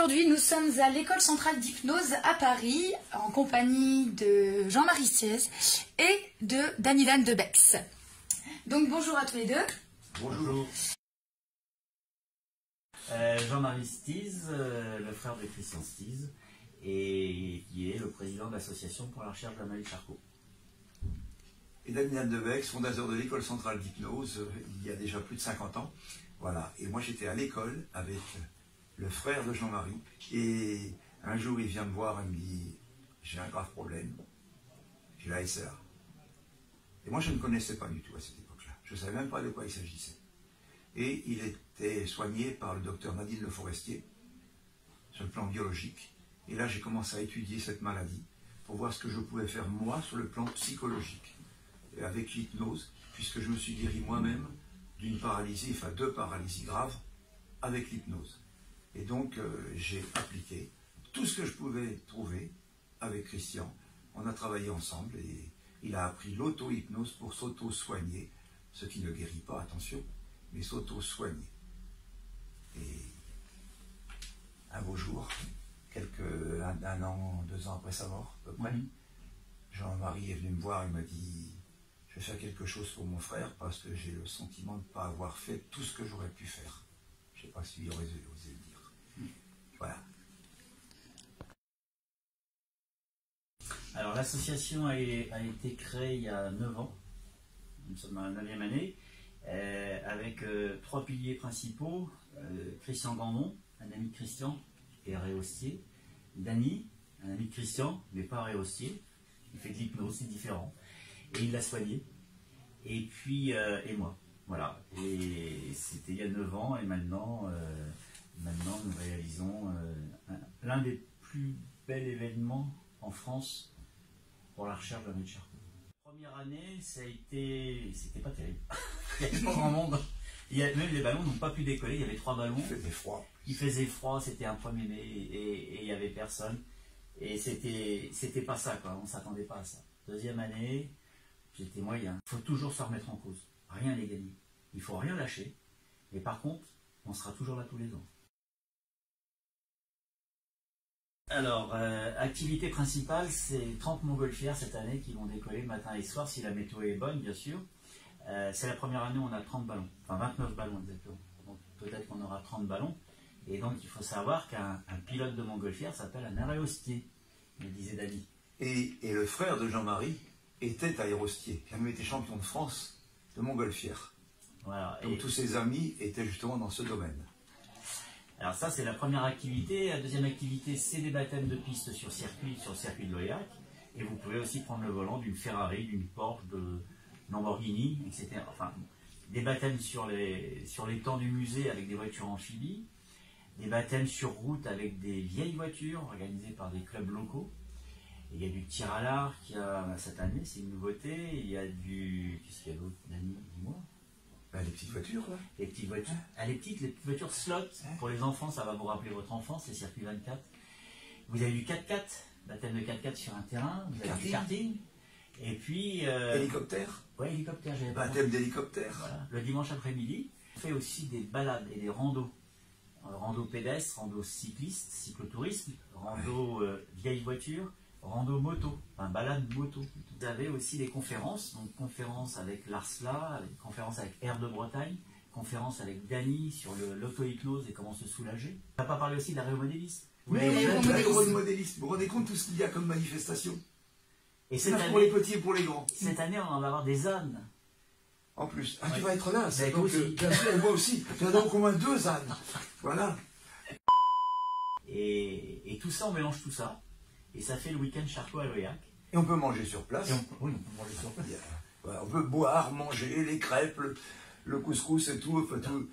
Aujourd'hui, nous sommes à l'École centrale d'hypnose à Paris, en compagnie de Jean-Marie Stiez et de Dany-Van de Bex. Donc bonjour à tous les deux. Bonjour. Jean-Marie Stiez, le frère de Christian Stiez, et qui est le président de l'association pour la recherche d'Amalie-Charcot. Et Dany-Van de Bex, fondateur de l'École centrale d'hypnose, il y a déjà plus de 50 ans. Voilà. Et moi j'étais à l'école avec le frère de Jean-Marie, et un jour il vient me voir et me dit « J'ai un grave problème, j'ai la SR ». Et moi je ne connaissais pas du tout à cette époque-là, je ne savais même pas de quoi il s'agissait. Et il était soigné par le docteur Nadine Le Forestier, sur le plan biologique. Et là j'ai commencé à étudier cette maladie, pour voir ce que je pouvais faire moi sur le plan psychologique, et avec l'hypnose, puisque je me suis guéri moi-même d'une paralysie, enfin 2 paralysies graves, avec l'hypnose. Et donc, j'ai appliqué tout ce que je pouvais trouver avec Christian. On a travaillé ensemble et il a appris l'auto-hypnose pour s'auto-soigner, ce qui ne guérit pas, attention, mais s'auto-soigner. Et un beau jour, un an, 2 ans après sa mort, à peu près, Jean-Marie est venu me voir et m'a dit « Je vais faire quelque chose pour mon frère parce que j'ai le sentiment de ne pas avoir fait tout ce que j'aurais pu faire. » Je ne sais pas s'il aurait osé le dire. Voilà. Alors l'association a été créée il y a 9 ans, nous sommes dans la 9e année, avec 3 piliers principaux, Christian Gandon, un ami de Christian, et Réhostier, Dany, un ami de Christian, mais pas Réhostier, il fait de l'hypnose, c'est différent, et il l'a soigné, et puis, et moi, voilà, et c'était il y a 9 ans, et maintenant nous réalisons l'un des plus bels événements en France pour la recherche d'Amalie-Charcot. Première année, c'était pas terrible. Il n'y avait pas grand monde. Même les ballons n'ont pas pu décoller. Il y avait 3 ballons. Il faisait froid. Il faisait froid, c'était un 1er mai et il n'y avait personne. Et c'était pas ça, quoi. On ne s'attendait pas à ça. 2e année, j'étais moyen. Il faut toujours se remettre en cause. Rien n'est gagné. Il ne faut rien lâcher. Et par contre, on sera toujours là tous les ans. Alors, activité principale, c'est 30 montgolfières cette année qui vont décoller matin et soir, si la météo est bonne, bien sûr. C'est la première année où on a 30 ballons, enfin 29 ballons exactement. Donc peut-être qu'on aura 30 ballons. Et donc il faut savoir qu'un pilote de montgolfière s'appelle un aérostier, me disait Dany. Et le frère de Jean-Marie était aérostier, qui a même été champion de France de montgolfière. Voilà. Donc tous ses amis étaient justement dans ce domaine. Alors ça, c'est la première activité. La deuxième activité, c'est des baptêmes de piste sur le circuit de l'Oyac. Et vous pouvez aussi prendre le volant d'une Ferrari, d'une Porsche, de Lamborghini, etc. Enfin, des baptêmes sur les temps du musée avec des voitures amphibies. Des baptêmes sur route avec des vieilles voitures organisées par des clubs locaux. Et il y a du tir à l'arc cette année, c'est une nouveauté. Il y a du... Qu'est-ce qu'il y a d'autre, Dany? Dis-moi. Ben, les petites voitures, quoi. Les petites voitures. Ah, les petites voitures slot. Pour les enfants, ça va vous rappeler votre enfance, c'est circuit 24. Vous avez du 4x4, baptême de 4x4 sur un terrain. Vous avez du karting. Et puis... hélicoptère. Oui, hélicoptère. Baptême d'hélicoptère. Voilà. Le dimanche après-midi, on fait aussi des balades et des randos. Rando pédestre, rando cycliste, cyclotourisme, rando vieille voiture, rando moto, enfin balade moto. Vous avez aussi des conférences, donc conférences avec l'ARSLA, conférences avec Air de Bretagne, conférences avec Dany sur l'auto-hypnose et comment se soulager. On n'a pas parlé aussi de l'aéromodélisme. Oui, l'aéromodélisme. Vous vous rendez compte tout ce qu'il y a comme manifestation? Et cette année, pour les petits et pour les grands. Cette année, on va avoir des ânes. En plus. Ah, tu vas être là, donc, bien sûr, moi aussi. Tu as donc au moins 2 ânes. Voilà. Et tout ça, on mélange tout ça. Et ça fait le week-end Charcot à l'Oyac. Et on peut manger sur place. Oui, on peut manger sur place. Voilà, on peut boire, manger, les crêpes, le couscous et tout. Enfin, tout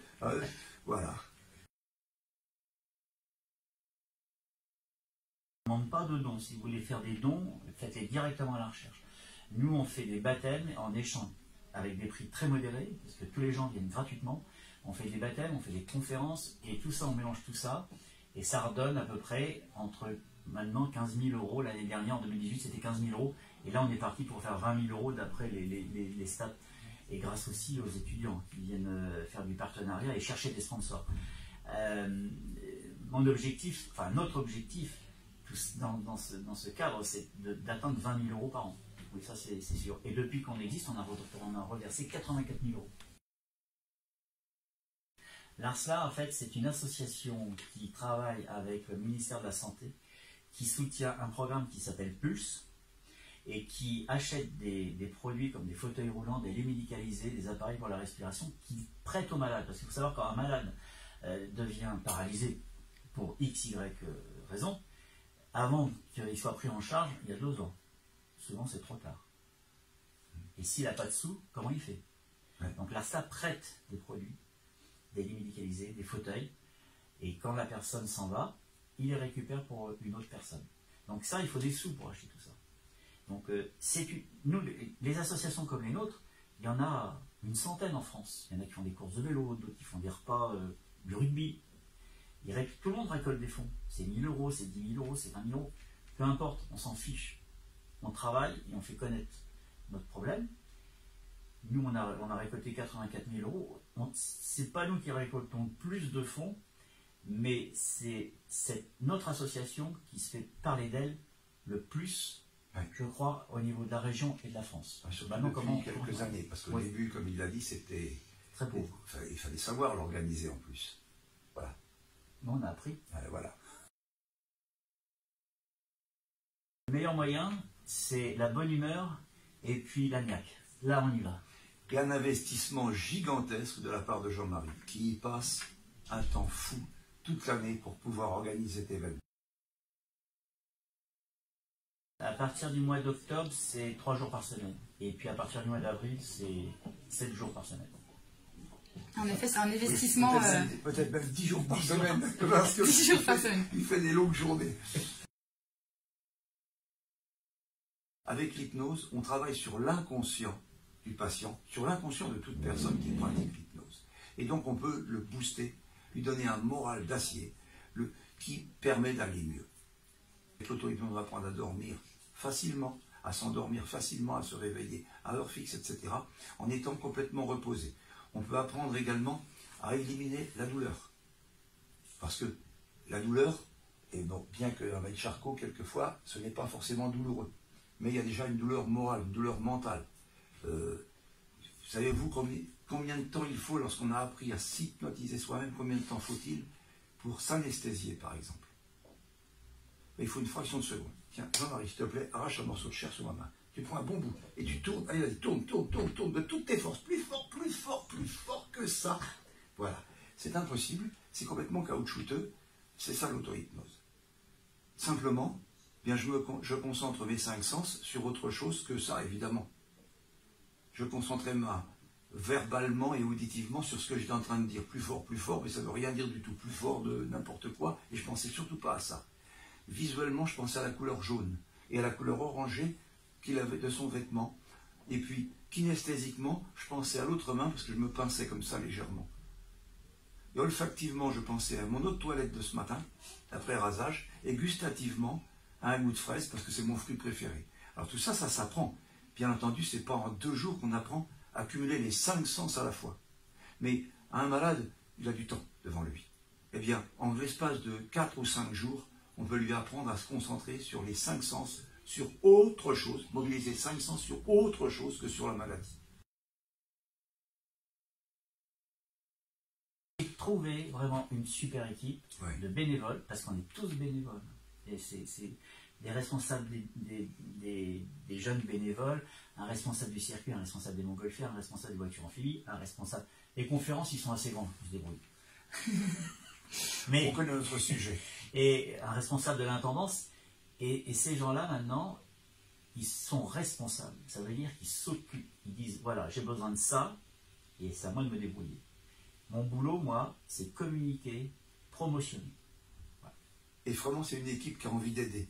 voilà. On ne demande pas de dons. Si vous voulez faire des dons, faites-les directement à la recherche. Nous, on fait des baptêmes en échange, avec des prix très modérés, parce que tous les gens viennent gratuitement. On fait des baptêmes, on fait des conférences, et tout ça, on mélange tout ça, et ça redonne à peu près entre maintenant 15 000 euros. L'année dernière, en 2018, c'était 15 000 euros, et là, on est parti pour faire 20 000 euros d'après les stats. Et grâce aussi aux étudiants qui viennent faire du partenariat et chercher des sponsors. Mon objectif, enfin notre objectif, dans ce cadre, c'est d'atteindre 20 000 € par an. Oui, ça c'est sûr. Et depuis qu'on existe, on a reversé 84 000 €. L'ARSLA, en fait, c'est une association qui travaille avec le ministère de la Santé, qui soutient un programme qui s'appelle Pulse, et qui achète des produits comme des fauteuils roulants, des lits médicalisés, des appareils pour la respiration, qui prêtent aux malades. Parce qu'il faut savoir quand un malade devient paralysé pour x, y raison, avant qu'il soit pris en charge, il y a 2 ans. Souvent, c'est trop tard. Et s'il n'a pas de sous, comment il fait? Donc l'ARSLA prête des produits, des lits médicalisés, des fauteuils, et quand la personne s'en va, il les récupère pour une autre personne. Donc ça, il faut des sous pour acheter tout ça. Donc nous, les associations comme les nôtres, il y en a une centaine en France. Il y en a qui font des courses de vélo, d'autres qui font des repas, du rugby. Tout le monde récolte des fonds. C'est 1 000 €, c'est 10 000 €, c'est 20 000 €. Peu importe, on s'en fiche. On travaille et on fait connaître notre problème. Nous, on a récolté 84 000 €. C'est pas nous qui récoltons plus de fonds, mais c'est notre association qui se fait parler d'elle le plus, je crois, au niveau de la région et de la France. Depuis quelques années, parce qu'au début, comme il l'a dit, c'était très pauvre. Il fallait savoir l'organiser en plus. Voilà. Nous, on a appris. Voilà. Le meilleur moyen, c'est la bonne humeur et puis la niaque. Là, on y va. Et un investissement gigantesque de la part de Jean-Marie, qui y passe un temps fou toute l'année pour pouvoir organiser cet événement. À partir du mois d'octobre, c'est 3 jours par semaine. Et puis à partir du mois d'avril, c'est 7 jours par semaine. En effet, c'est un investissement... Peut-être même 10 jours par semaine. Parce que 10 jours par semaine. Il fait des longues journées. Avec l'hypnose, on travaille sur l'inconscient du patient, sur l'inconscient de toute personne qui pratique l'hypnose. Et donc on peut le booster, lui donner un moral d'acier qui permet d'aller mieux. L'auto-hypnose va apprendre à dormir facilement, à s'endormir facilement, à se réveiller à heure fixe, etc., en étant complètement reposé. On peut apprendre également à éliminer la douleur. Parce que la douleur, et bon, bien qu'avec Charcot, quelquefois, ce n'est pas forcément douloureux. Mais il y a déjà une douleur morale, une douleur mentale. Savez-vous combien de temps il faut, lorsqu'on a appris à s'hypnotiser soi-même, combien de temps faut-il pour s'anesthésier, par exemple? Mais il faut une fraction de seconde. Tiens, Jean-Marie, s'il te plaît, arrache un morceau de chair sur ma main. Tu prends un bon bout et tu tournes. Allez, vas-y, tourne de toutes tes forces. Plus fort que ça. Voilà. C'est impossible, c'est complètement caoutchouteux. C'est ça l'auto-hypnose. Simplement, bien, je concentre mes 5 sens sur autre chose que ça, évidemment. Je concentrais verbalement et auditivement sur ce que j'étais en train de dire. Plus fort, mais ça ne veut rien dire du tout. Plus fort de n'importe quoi, et je ne pensais surtout pas à ça. Visuellement, je pensais à la couleur jaune et à la couleur orangée qu'il avait de son vêtement. Et puis, kinesthésiquement, je pensais à l'autre main parce que je me pinçais comme ça légèrement. Et olfactivement, je pensais à mon eau de toilette de ce matin, après rasage, et gustativement, à un goût de fraise parce que c'est mon fruit préféré. Alors tout ça, ça s'apprend. Bien entendu, ce n'est pas en 2 jours qu'on apprend à cumuler les 5 sens à la fois. Mais un malade, il a du temps devant lui. Eh bien, en l'espace de 4 ou 5 jours, on peut lui apprendre à se concentrer sur les 5 sens, sur autre chose, mobiliser 5 sens sur autre chose que sur la maladie. J'ai trouvé vraiment une super équipe de bénévoles, parce qu'on est tous bénévoles. Et c'est des responsables des jeunes bénévoles, un responsable du circuit, un responsable des montgolfières, un responsable des voitures amphibies, un responsable... Les conférences, ils sont assez grands, ils se débrouillent. Mais, on connaît notre sujet. Et un responsable de l'intendance, et ces gens-là, maintenant, ils sont responsables. Ça veut dire qu'ils s'occupent. Ils disent, voilà, j'ai besoin de ça, et c'est à moi de me débrouiller. Mon boulot, moi, c'est communiquer, promotionner. Voilà. Et vraiment, c'est une équipe qui a envie d'aider.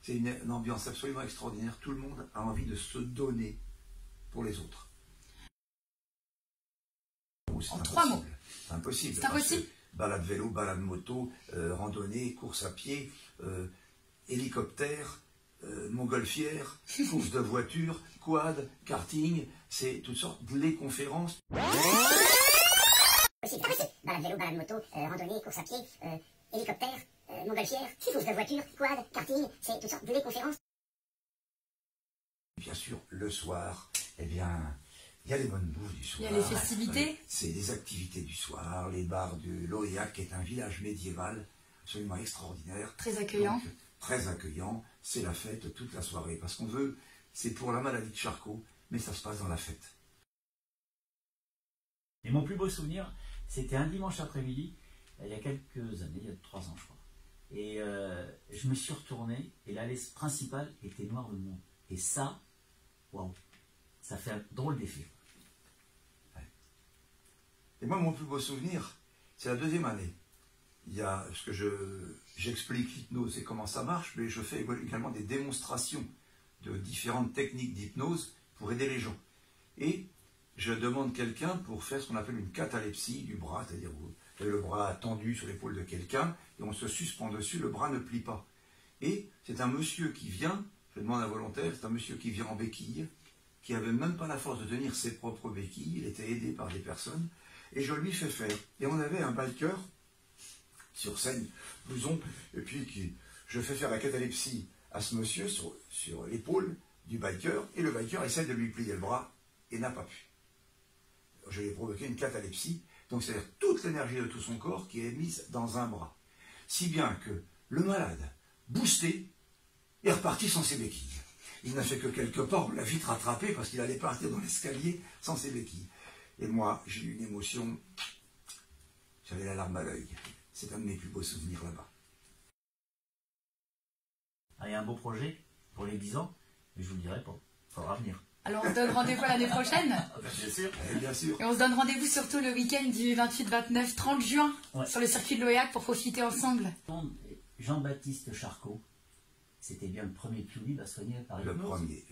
C'est une ambiance absolument extraordinaire. Tout le monde a envie de se donner pour les autres. En 3 mots. C'est impossible. C'est impossible. Balade vélo, balade moto, randonnée, course à pied, hélicoptère, montgolfière, course de voiture, quad, karting, c'est toutes sortes, les conférences. Balade vélo, balade moto, randonnée, course à pied, hélicoptère, montgolfière, psychose de voiture, quad, karting, c'est toutes sortes de conférences. Bien sûr, le soir, eh bien, il y a les bonnes bouffes du soir. Il y a les festivités. C'est les activités du soir, les bars de Loéac, qui est un village médiéval absolument extraordinaire. Très accueillant. Donc, très accueillant. C'est la fête toute la soirée. Parce qu'on veut, c'est pour la maladie de Charcot, mais ça se passe dans la fête. Et mon plus beau souvenir, c'était un dimanche après-midi, il y a quelques années, il y a 3 ans je crois. Et je me suis retourné, et l'allée principale était noire de monde. Et ça, waouh, ça fait un drôle d'effet. Et moi, mon plus beau souvenir, c'est la 2e année. Il y a, parce que j'explique l'hypnose et comment ça marche, mais je fais également des démonstrations de différentes techniques d'hypnose pour aider les gens. Et je demande quelqu'un pour faire ce qu'on appelle une catalepsie du bras, c'est-à-dire vous avez le bras tendu sur l'épaule de quelqu'un et on se suspend dessus, le bras ne plie pas. Et c'est un monsieur qui vient, je demande à un volontaire, c'est un monsieur qui vient en béquille, qui n'avait même pas la force de tenir ses propres béquilles, il était aidé par des personnes, et je lui fais faire. Et on avait un biker sur scène, blouson, et puis je fais faire la catalepsie à ce monsieur sur l'épaule du biker, et le biker essaie de lui plier le bras, et n'a pas pu. Je lui ai provoqué une catalepsie, donc c'est-à-dire toute l'énergie de tout son corps qui est mise dans un bras. Si bien que le malade, boosté, est reparti sans ses béquilles. Il n'a fait que quelque part, on l'a vite rattrapé parce qu'il allait partir dans l'escalier sans ses béquilles. Et moi, j'ai eu une émotion, j'avais la larme à l'œil. C'est un de mes plus beaux souvenirs là-bas. Il y a un beau projet pour les 10 ans, mais je vous le dirai pas, il faudra venir. Alors on se donne rendez-vous l'année prochaine. Bien sûr. Bien sûr. Et on se donne rendez-vous surtout le week-end du 28, 29, 30 juin Ouais. sur le circuit de Loéac pour profiter ensemble. Jean-Baptiste Charcot, c'était bien le premier piouli à soigner par Le l'hypnose. premier,